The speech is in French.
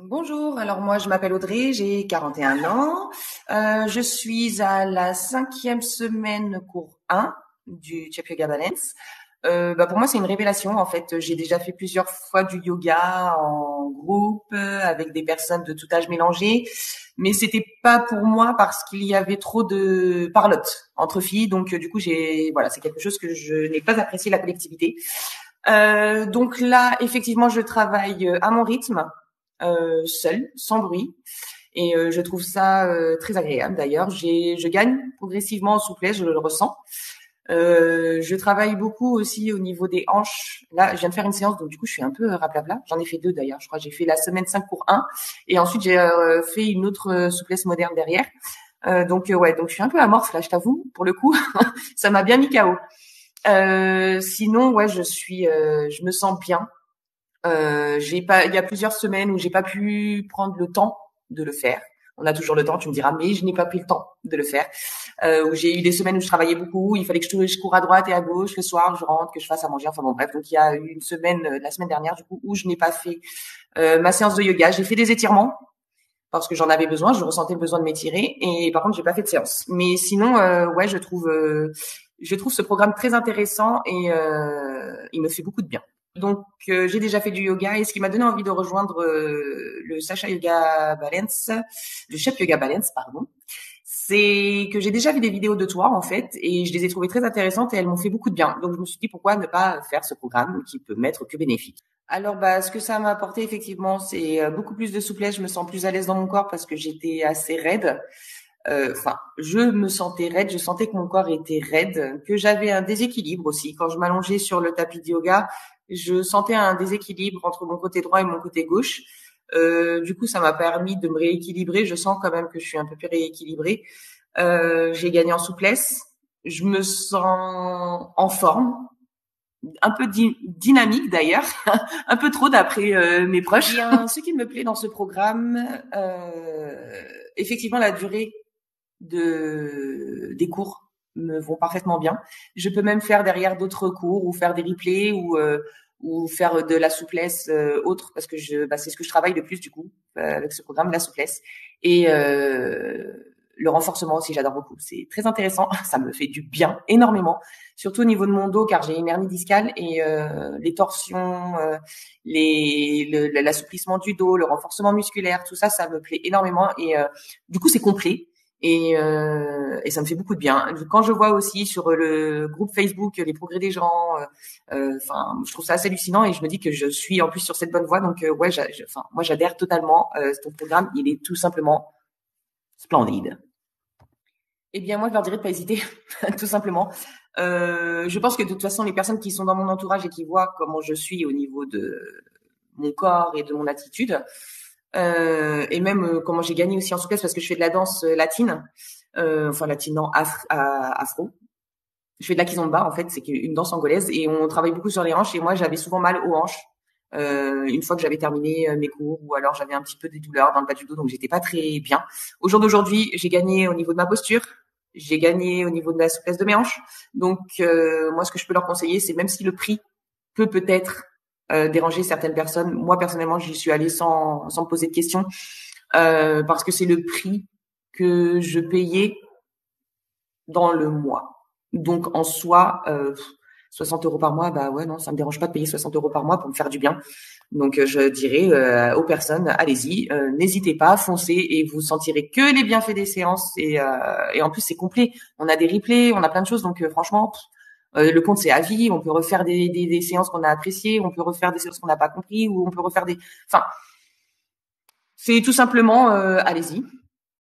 Bonjour, alors moi je m'appelle Audrey, j'ai 41 ans. Je suis à la 5e semaine cours 1 du Chap Yoga Balance. Pour moi c'est une révélation en fait. J'ai déjà fait plusieurs fois du yoga en groupe avec des personnes de tout âge mélangé, mais c'était pas pour moi parce qu'il y avait trop de parlotte entre filles. Donc du coup c'est quelque chose que je n'ai pas apprécié, la collectivité. Donc là effectivement je travaille à mon rythme. Seule, sans bruit. Et je trouve ça très agréable d'ailleurs. Je gagne progressivement en souplesse, je le ressens. Je travaille beaucoup aussi au niveau des hanches. Là, je viens de faire une séance, donc du coup, je suis un peu raplapla. J'en ai fait 2 d'ailleurs. Je crois que j'ai fait la semaine 5 pour 1. Et ensuite, j'ai fait une autre souplesse moderne derrière. Donc je suis un peu amorphe là, je t'avoue. Pour le coup, ça m'a bien mis KO. Sinon, je me sens bien. Il y a plusieurs semaines où j'ai pas pu prendre le temps de le faire. On a toujours le temps, tu me diras, mais je n'ai pas pris le temps de le faire. Où j'ai eu des semaines où je travaillais beaucoup, il fallait que je cours à droite et à gauche, le soir, je rentre, que je fasse à manger. Enfin bon, bref. Donc il y a eu une semaine, la semaine dernière, du coup, où je n'ai pas fait ma séance de yoga. J'ai fait des étirements parce que j'en avais besoin, je ressentais le besoin de m'étirer. Et par contre, j'ai pas fait de séance. Mais sinon, je trouve ce programme très intéressant et il me fait beaucoup de bien. Donc, j'ai déjà fait du yoga et ce qui m'a donné envie de rejoindre le Sacha Yoga Balance, le Chap Yoga Balance, pardon, c'est que j'ai déjà vu des vidéos de toi en fait et je les ai trouvées très intéressantes et elles m'ont fait beaucoup de bien. Donc, je me suis dit pourquoi ne pas faire ce programme qui peut m'être que bénéfique. Alors, ce que ça m'a apporté effectivement, c'est beaucoup plus de souplesse. Je me sens plus à l'aise dans mon corps parce que j'étais assez raide. Je me sentais raide, je sentais que mon corps était raide, que j'avais un déséquilibre aussi. Quand je m'allongeais sur le tapis de yoga, je sentais un déséquilibre entre mon côté droit et mon côté gauche. Du coup, ça m'a permis de me rééquilibrer. Je sens quand même que je suis un peu plus rééquilibrée. J'ai gagné en souplesse. Je me sens en forme, un peu dynamique d'ailleurs, un peu trop d'après mes proches. Bien, ce qui me plaît dans ce programme, effectivement, la durée des cours me vont parfaitement bien. Je peux même faire derrière d'autres cours ou faire des replays ou faire de la souplesse autre parce que c'est ce que je travaille le plus du coup avec ce programme, la souplesse et le renforcement aussi, j'adore beaucoup. C'est très intéressant, ça me fait du bien énormément, surtout au niveau de mon dos car j'ai une hernie discale et les torsions, l'assouplissement du dos, le renforcement musculaire, tout ça, ça me plaît énormément et du coup c'est complet. Et ça me fait beaucoup de bien. Quand je vois aussi sur le groupe Facebook les progrès des gens, je trouve ça assez hallucinant et je me dis que je suis en plus sur cette bonne voie. Donc moi j'adhère totalement. Ton programme, il est tout simplement splendide. Eh bien moi je leur dirais de pas hésiter, tout simplement. Je pense que de toute façon les personnes qui sont dans mon entourage et qui voient comment je suis au niveau de mon corps et de mon attitude, et même comment j'ai gagné aussi en souplesse parce que je fais de la danse latine, latine non afro. Je fais de la kizomba en fait, c'est une danse angolaise et on travaille beaucoup sur les hanches et moi j'avais souvent mal aux hanches une fois que j'avais terminé mes cours ou alors j'avais un petit peu des douleurs dans le bas du dos donc j'étais pas très bien. Au jour d'aujourd'hui, j'ai gagné au niveau de ma posture, j'ai gagné au niveau de la souplesse de mes hanches. Donc moi ce que je peux leur conseiller c'est même si le prix peut peut-être déranger certaines personnes. Moi, personnellement, j'y suis allée sans me poser de questions parce que c'est le prix que je payais dans le mois. Donc, en soi, 60 € par mois, non, ça me dérange pas de payer 60 € par mois pour me faire du bien. Donc, je dirais aux personnes, allez-y, n'hésitez pas, foncez et vous sentirez que les bienfaits des séances. Et en plus, c'est complet. On a des replays, on a plein de choses. Donc, franchement... le compte c'est à vie, on peut refaire des séances qu'on a appréciées, on peut refaire des séances qu'on n'a pas compris, ou on peut refaire c'est tout simplement allez-y.